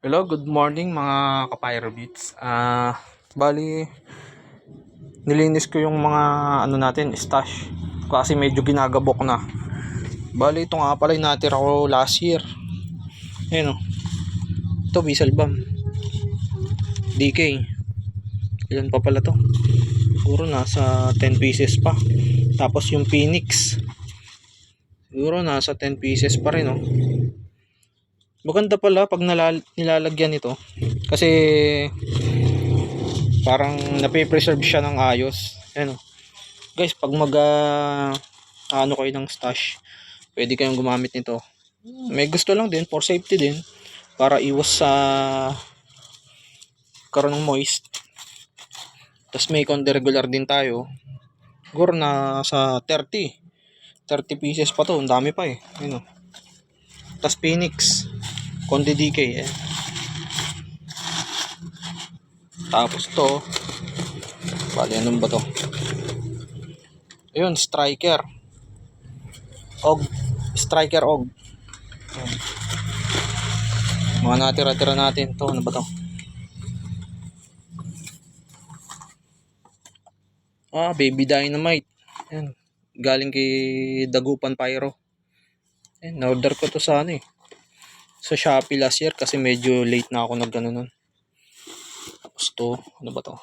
Hello, good morning mga ka-Pyro Beats. Bali, nilinis ko yung mga ano natin, stash. Kasi medyo ginagabok na. Bali, ito nga pala yung natira ko last year. Ayan o. Ito, Diesel Bomb. DK. Ilan pa pala to? Siguro nasa 10 pieces pa. Tapos yung Phoenix. Siguro nasa 10 pieces pa rin o. Maganda pala pag nilalagyan ito. Kasi parang nape-preserve siya ng ayos. Ayan o. Guys, pag ano kayo ng stash, pwede kayong gumamit nito. May gusto lang din for safety din, para iwas sa karoon ng moist. Tapos may konti regular din tayo. Siguro na sa 30 pieces pa to, ang dami pa eh. Ayun o. Tapos Phoenix, konti DK eh. Tapos to, bali anong ba to? Ayun, Striker Og. Ayun. Mga natira-tira natin to, ano ba to? Baby Dynamite. Ayan. Galing kay Dagupan Pyro. Ayan, na-order ko to sa ano eh, sa Shopee last year kasi medyo late na ako nagano nun. Tapos to, ano ba to?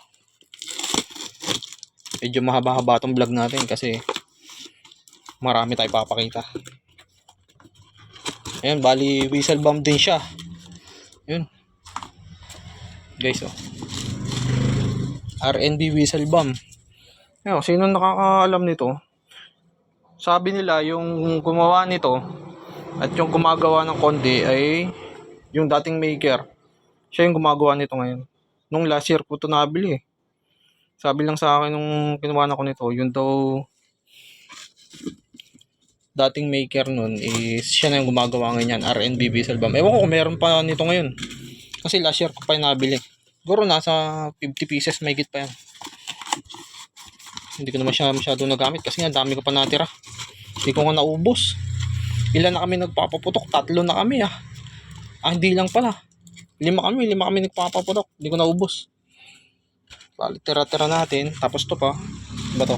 Medyo mahaba-haba tong vlog natin kasi marami tayong papakita. Ayan, bali Whistle Bomb din siya. Yun. Guys, oh. RNB Whistle Bomb. Ayun, sino nakakaalam nito? Sabi nila yung gumawa nito at yung gumagawa ng Konde ay yung dating maker. Siya yung gumagawa nito ngayon. Nung last year ko ito nabili eh. Sabi lang sa akin nung kinuha ko nito, yun daw dating maker nun is siya na yung gumagawa ngayon yan, RNB Whistle Bomb. Ewan ko kung meron pa nito ngayon. Kasi last year ko pa yung nabili. Siguro nasa 50 pieces may higit pa yan. Hindi ko naman siya masyado nagamit kasi nga dami ko pa natira. Hindi ko nga naubos. Ilan na kami nagpapaputok? 3 na kami ah. Hindi lang pala. 5 kami nagpapaputok. Hindi ko naubos. Bali, tira-tira natin. Tapos to pa. Ba to?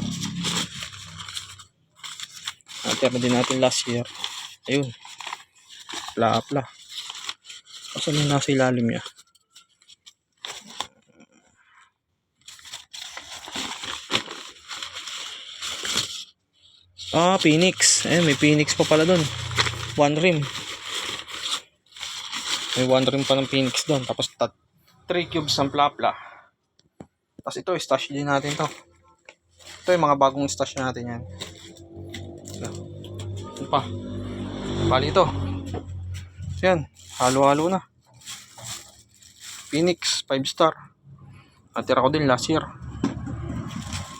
Natira din natin last year. Ayun. Pla-pla. Kasi nasa ilalim niya. Phoenix. Ayun, may Phoenix pa pala doon. One rim. May one rim pa ng Phoenix doon. Tapos 3 cubes ng pla-pla. Tapos ito, stash din natin to. Ito yung mga bagong stash natin yan. Ito pa. Bali ito. So yan, halo-halo na. Phoenix, 5 star. Natira ko din last year.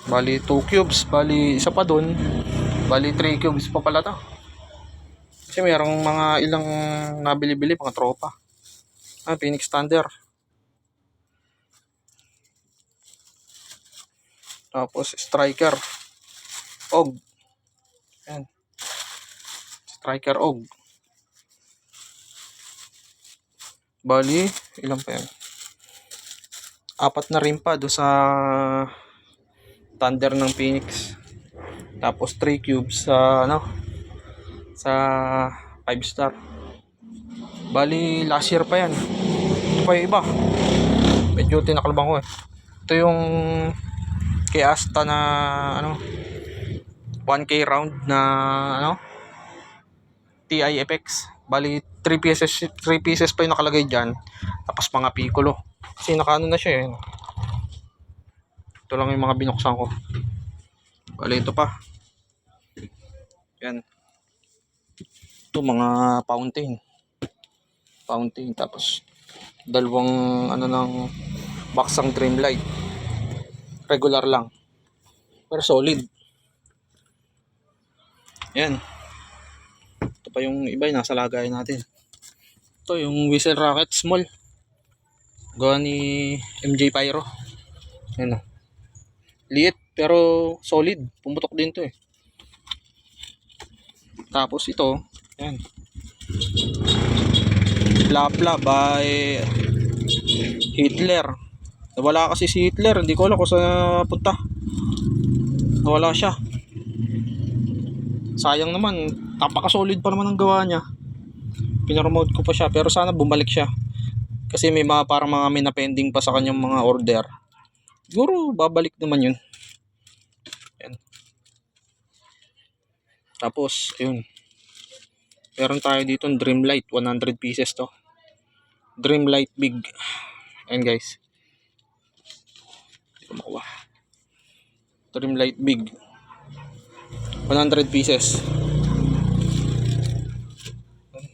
Bali 2 cubes. Bali isa pa doon. Bali 3 cubes pa pala to. Kasi mayroong mga ilang nabili-bili, mga tropa. Phoenix Thunder. Tapos Striker Og. Ayan. Striker Og. Bali, ilan pa yan? 4 na rin pa do sa Thunder ng Phoenix. Tapos 3 cubes sa sa 5 star. Bali last year pa yan. Ito pa yung iba. Medyo tinakalbang ko eh. Ito yung kay Asta na 1K round na TI FX. Bali 3 pieces pa yung nakalagay dyan. Tapos mga piccolo. Kasi nakaano na siya eh. Ito lang yung mga binuksan ko. Bali ito pa. Yan. Ito mga fountain. Tapos dalawang ng baksang Dreamlight. Regular lang. Pero solid. Yan. Ito pa yung iba yung nasa lagay natin. Ito yung Whistle Rocket Small. Gawa ni MJ Pyro. Yan o. Liit pero solid. Pumutok din to eh. Tapos ito. Yan. Plapla by Hitler. Nawala kasi si Hitler, hindi ko alam kung saan punta. Nawala siya. Sayang naman, napaka-solid pa naman ang gawa niya. Pinromote ko pa siya, pero sana bumalik siya. Kasi may mga parang mga may na-pending pa sa kanyang mga order. Siguro babalik naman yun. Ayan. Tapos, ayun. Meron tayo dito Dreamlight, 100 pieces to. Dreamlight Big. Ayan guys. Hindi ko makuha. Dreamlight Big. 100 pieces.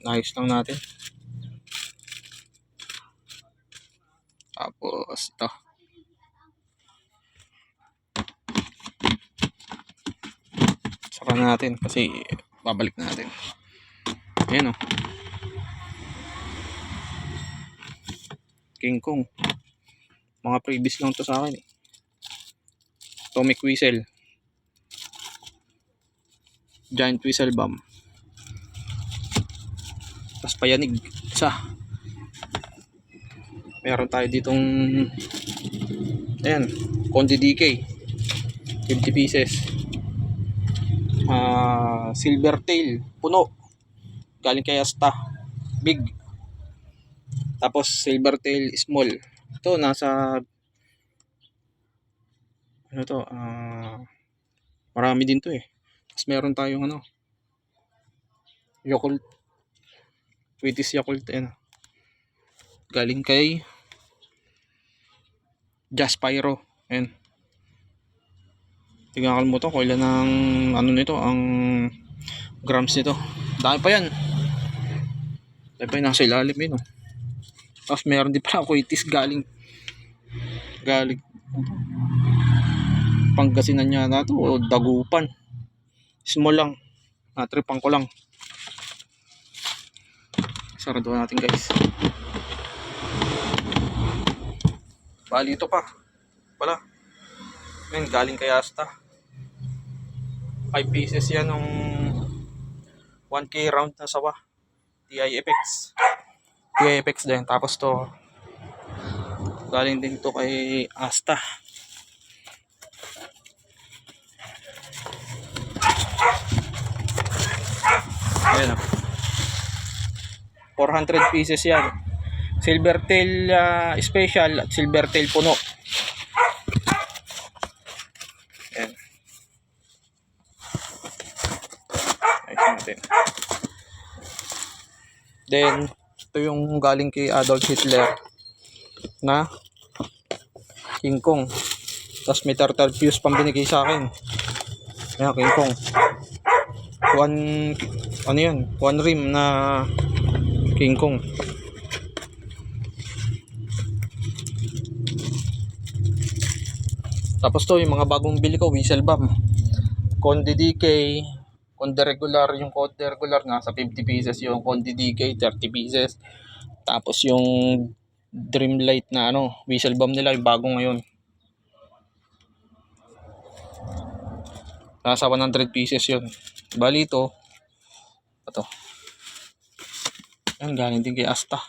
Nice lang natin. Tapos ito. Saka natin kasi babalik natin. Ayan o. King Kong. Mga previous lang to sa akin eh. Atomic Whistle. Giant Whistle Bomb. Tapos payanig. Isa. Meron tayo ditong ayan, Conde DK. 50 pieces. Silver Tail. Puno. Galing kay Asta. Big. Tapos Silver Tail Small. Ito nasa ano to, marami din to eh. Tapos meron tayong ano, Yakult. Wheaties Yakult. Ayan. Galing kay Jaspyro. Ayan. Hindi nakakalimutan ko ilan ang ano nito, ang grams nito. Dami pa yan. Dami pa yan nasa ilalim yun. Tapos meron din pala Wheaties galing Pangasinan niya na to o Dagupan. Small lang. Natripan ko lang. Saraduhan natin guys. Bali ito pa. Wala. Ngayon galing kay Asta. 5 pieces yan ng 1K round na sawa. TIFX. TIFX din. Tapos to galing din to kay Asta. Ayan o. 400 pieces yan. Silver Tail special at Silver Tail puno. Ayan. Ayos natin. Then, ito yung galing kay Adolf Hitler na King Kong. Tapos may turtle fuse pang binigay sa akin. Ayan, King Kong. One rim na King Kong. Tapos to yung mga bagong bili ko, Whistle Bomb. Conde DK, Conde regular, yung Conde regular nasa 50 pieces, yung Conde DK 30 pieces. Tapos yung Dreamlight na ano, Whistle Bomb nila yung bago ngayon. Nasa 100 pieces yun. Bali ito. Yan, galing din kay Asta.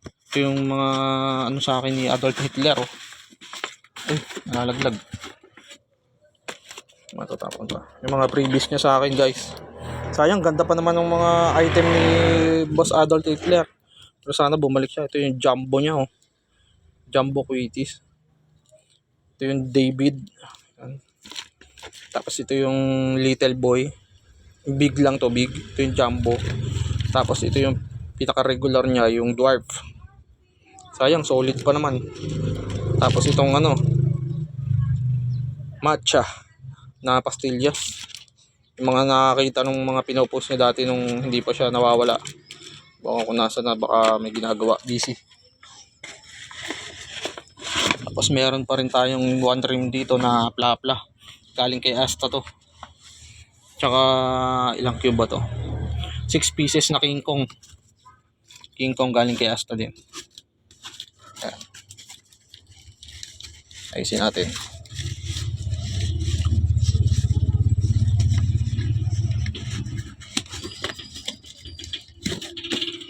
Ito yung mga ano sa akin ni Adolf Hitler. Oh. Ay, nalalaglag. Matatapon pa. Yung mga previous niya sa akin guys. Sayang, ganda pa naman ng mga item ni Boss Adolf Hitler. Pero sana bumalik siya. Ito yung jumbo niya. Oh. Jumbo Wheaties. Ito yung David. Yan. Tapos ito yung Little Boy. Big lang to, big. Ito yung jumbo. Tapos ito yung pinaka-regular niya, yung dwarf. Sayang, solid pa naman. Tapos itong ano, matcha na pastillas. Yung mga nakakita nung mga pinopost niya dati nung hindi pa siya nawawala. Baka kung nasa na, baka may ginagawa, busy. Tapos meron pa rin tayong one rim dito na plapla. Galing kay Asta to. Tsaka ilang cube ba to? 6 pieces na King Kong. King Kong galing kay Asta din. Ayan. Ayusin natin.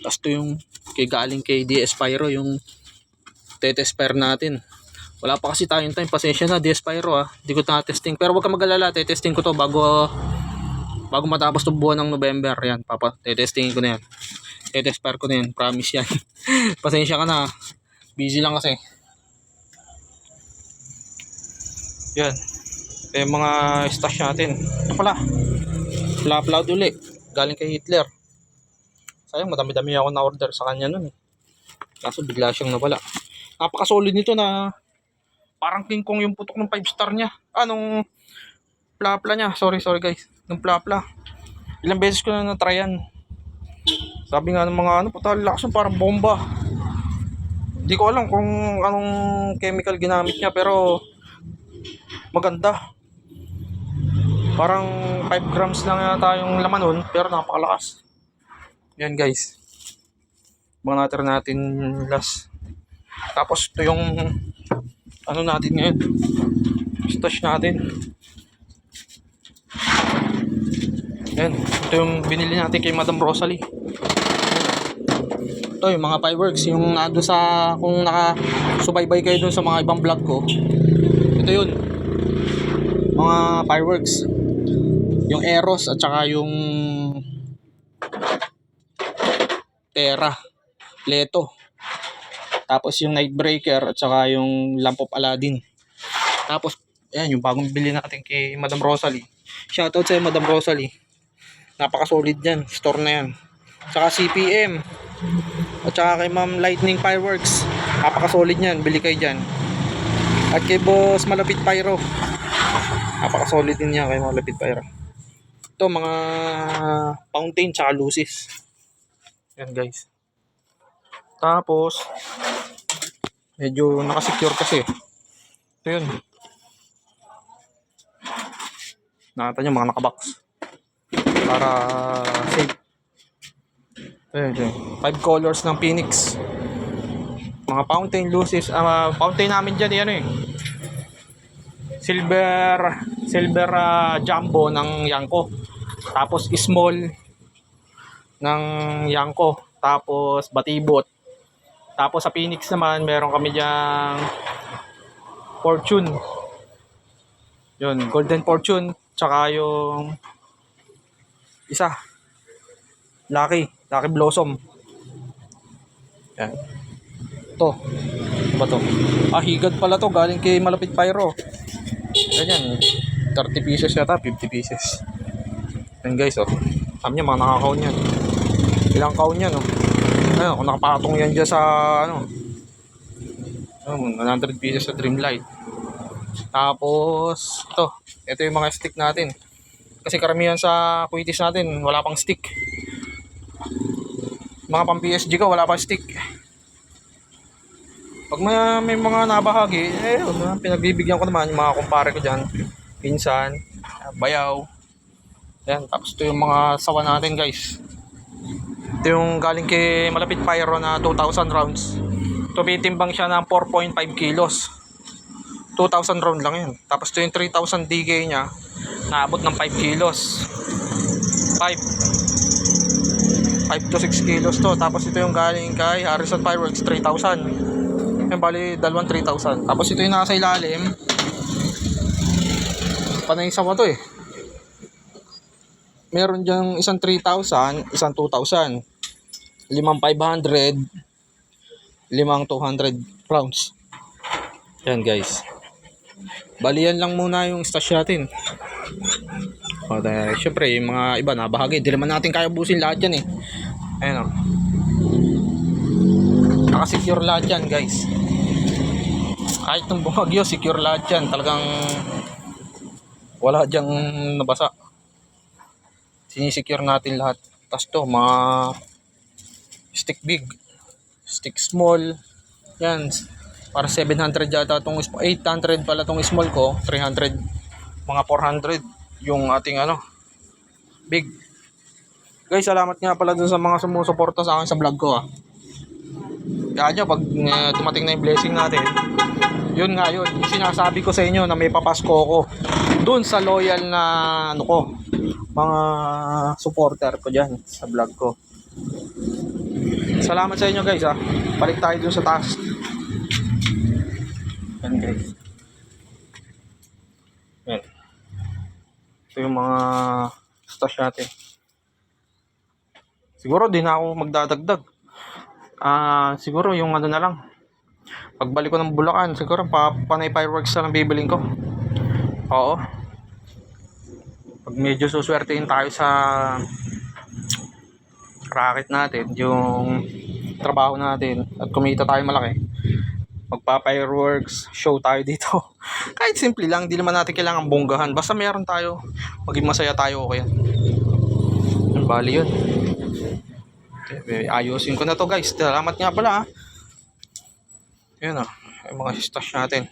Tapos ito yung galing kay DS Pyro, yung test pair natin. Wala pa kasi tayong time, pasensya na DS Pyro di ko na-testing, pero wag ka mag-alala, testing ko to bago matapos ng buwan ng November. Yan, testingin ko na yan, test pair ko na yan, promise yan. Pasensya ka na, busy lang kasi. Yan, ito yung mga stash natin. Ito pala, flat uli, galing kay Hitler. Sayang, madami-dami ako na order sa kanya nun kaso bigla siyang nawala. Napaka-solid nito, na parang King Kong yung putok ng 5 star niya. Nung plapla niya. Sorry guys. Nung plapla. Ilang beses ko na na-try yan. Sabi nga ng mga puta, lakas parang bomba. Hindi ko alam kung anong chemical ginamit niya, pero maganda. Parang 5 grams lang yata yung laman nun, pero napakalakas. Yan guys. Mga natin last. Tapos ito yung natin ngayon, stash natin. Yan, ito yung binili natin kay Madam Rosalie. Ito yung mga fireworks, yung nado sa, kung nakasubaybay kayo dun sa mga ibang vlog ko, ito yun, mga fireworks, yung Eros at saka yung Terra, Leto. Tapos yung Nightbreaker at saka yung Lamp of Aladdin. Tapos, ayan, yung bagong bili natin kay Madam Rosalie. Shoutout sa Madam Rosalie. Napaka-solid yan. Store na yan. Saka CPM. At saka kay Ma'am Lightning Fireworks. Napaka-solid yan. Bili kayo dyan. At kay Boss Malapit Pyro. Napaka-solid din yan kay Malapit Pyro. Ito, mga fountain tsaka lucis. Yan guys. Tapos medyo nakasecure kasi. Ito yun. Nakita nyo mga nakabox para safe. Ito yun. 5 colors ng Phoenix. Mga fountain lucis. Fountain namin dyan yan silver jumbo ng Yanko. Tapos small ng Yanko. Tapos batibot. Tapos sa Phoenix naman, meron kami diyang Fortune. Yun, Golden Fortune. Tsaka yung isa, Lucky Blossom. Yan. Ito. Ano ba to? Higad pala to. Galing kay Malapit Pyro. Ganyan. 30 pieces yata, 50 pieces. Yan guys, Alam niyo, mga nakakaon yan. Ilang kaon yan, Ayun, kung nakapatong yan dyan sa 100 pieces sa Dreamlight. Tapos ito yung mga stick natin, kasi karamihan sa kuitis natin wala pang stick. Mga pang PSG ka, wala pang stick. Pag may mga nabahagi, pinagbibigyan ko naman yung mga kumpare ko dyan, pinsan, bayaw. Yan, tapos ito yung mga sawa natin guys. Ito yung galing kay Malapit Pyro na 2,000 rounds. Tumitimbang siya ng 4.5 kilos. 2,000 round lang yun. Tapos ito yung 3,000 DK niya, naabot ng 5 kilos. 5 to 6 kilos to. Tapos ito yung galing kay Harrison Fireworks, 3,000. Yan, bali, dalawang 3,000. Tapos ito yung nasa ilalim. Panay sawa to Meron dyang isang 3,000, isang 2,000. 5,500, 5,200 rounds. Yan guys. Bali yan lang muna yung stash natin. Siyempre yung mga iba na bahagi, hindi naman natin kaya busin lahat yan Ayan Nakasecure lahat yan guys. Kahit ng bumagyo, secure lahat yan. Talagang wala dyang nabasa. Sinisecure natin lahat. Tapos to, mga stick big, stick small. Yan, para 700 yata itong 800 pala itong small ko, 300, mga 400 yung ating big. Guys, salamat nga pala dun sa mga sumusuporta sa akin sa vlog ko Kaya nyo, pag dumating na yung blessing natin, yun nga yun, sinasabi ko sa inyo na may papasko ko dun sa loyal na mga supporter ko dyan sa vlog ko. salamat sa inyo guys ha. Balik tayo dun sa taas. Yan guys. Yan. Ito yung mga stash natin. Siguro di na ako magdadagdag. Siguro yung ano na lang. Pagbalik ko ng Bulacan, siguro panay fireworks na lang bibiling ko. Oo. Pag medyo suswertein tayo sa racket natin, yung trabaho natin, at kumita tayo malaki, magpa-fireworks show tayo dito. Kahit simple lang, di naman natin kailangan bonggahan. Basta meron tayo, maging masaya tayo, okay yan. Bali yun. Okay, ayusin ko na to guys. Salamat nga pala ha. Yun o, yung mga stash natin.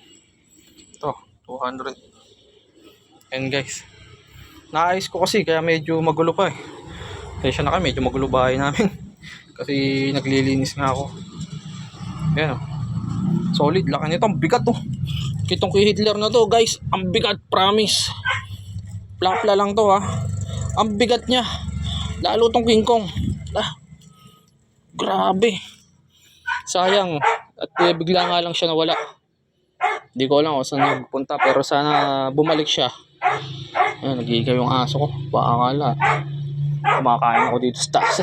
Ito, 200. Yan guys. Naayos ko kasi kaya medyo magulo pa eh. Kaya siya na kami, medyo magulo bahay namin. Kasi naglilinis nga ako. Yan o. Solid, laki nito. Ang bigat to. Kitong kay Hitler na to guys. Ang bigat, promise. Plapla lang to ha. Ang bigat niya. Lalo tong King Kong. Grabe. Sayang. At bigla nga lang siya nawala. Hindi ko alam kung saan nagpunta. Pero sana bumalik siya. Ayan, nag-iigaw yung aso ko. Baka akala kumakain ako dito sa taas.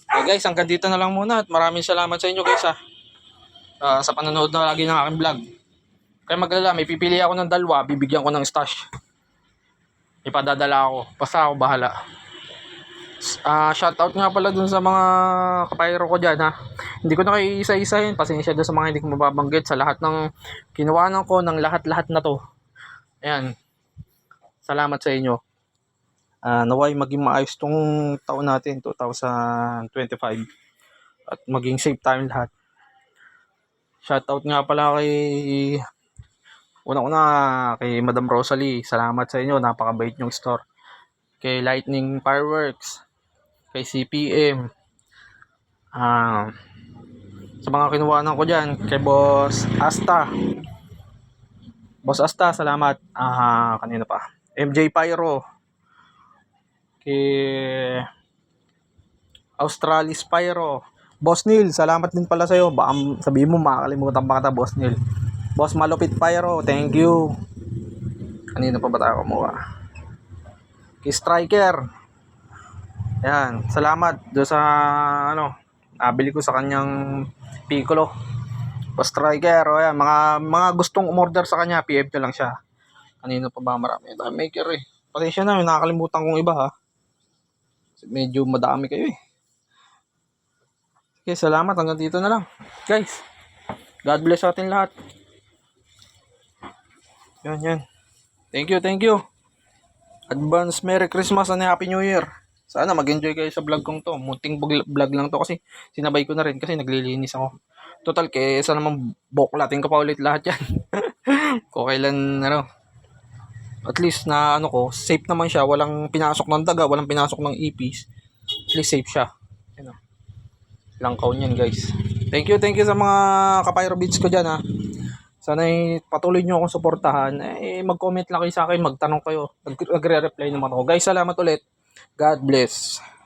Okay guys, hanggang dito na lang muna. At maraming salamat sa inyo guys ha. Sa panonood na lagi ng aking vlog. Kaya maglala, may pipili ako ng dalawa. Bibigyan ko ng stash. Ipadadala ako. Basta ako bahala. Shoutout nga pala dun sa mga kapayro ko dyan ha. Hindi ko na kayo isa-isahin. Pasensya dun sa mga hindi ko mababanggit. Sa lahat ng kinuwanan ko, ng lahat-lahat na to. Ayan. Salamat sa inyo. Naway maging maayos tong taon natin, 2025. At maging safe tayong lahat. Shoutout nga pala kay una-una kay Madam Rosalie. Salamat sa inyo. Napakabait yung store. Kay Lightning Fireworks. Kay CPM. Sa mga kinuwanan ko dyan. Kay Boss Asta. Boss Asta, salamat. Kanina pa. MJ Pyro. Kay Australis Pyro. Boss Neil, salamat din pala sa'yo. Baka sabihin mo makakalimutan pa kita, Boss Neil. Boss Malupit Pyro, thank you. Kanina pa ba tayo kumuha? Kay Striker. Yan, salamat doon sa nabili ko sa kanyang Piccolo. Boss Striker, o yan, mga gustong umorder sa kanya, PM ko lang siya. Kanina pa ba marami? Time maker eh. Pasensya na, may nakakalimutan kong iba ha. Medyo madami kayo eh. Okay, salamat. Hanggang dito na lang. Guys, God bless sa atin lahat. Yan. Thank you. Advance Merry Christmas and Happy New Year. Sana mag-enjoy kayo sa vlog kong to. Munting vlog lang to kasi sinabay ko na rin kasi naglilinis ako. Total, kesa naman buklatin ko pa ulit lahat yan. Kung kailan, at least na safe naman siya. Walang pinasok ng daga, walang pinasok ng ipis. At least safe siya. Langkaw niyan guys. Thank you sa mga kapayro beats ko dyan ha. Sana patuloy nyo akong suportahan. Mag-comment lang kayo sa akin, magtanong kayo. Nagre-reply naman ako. Guys, salamat ulit. God bless.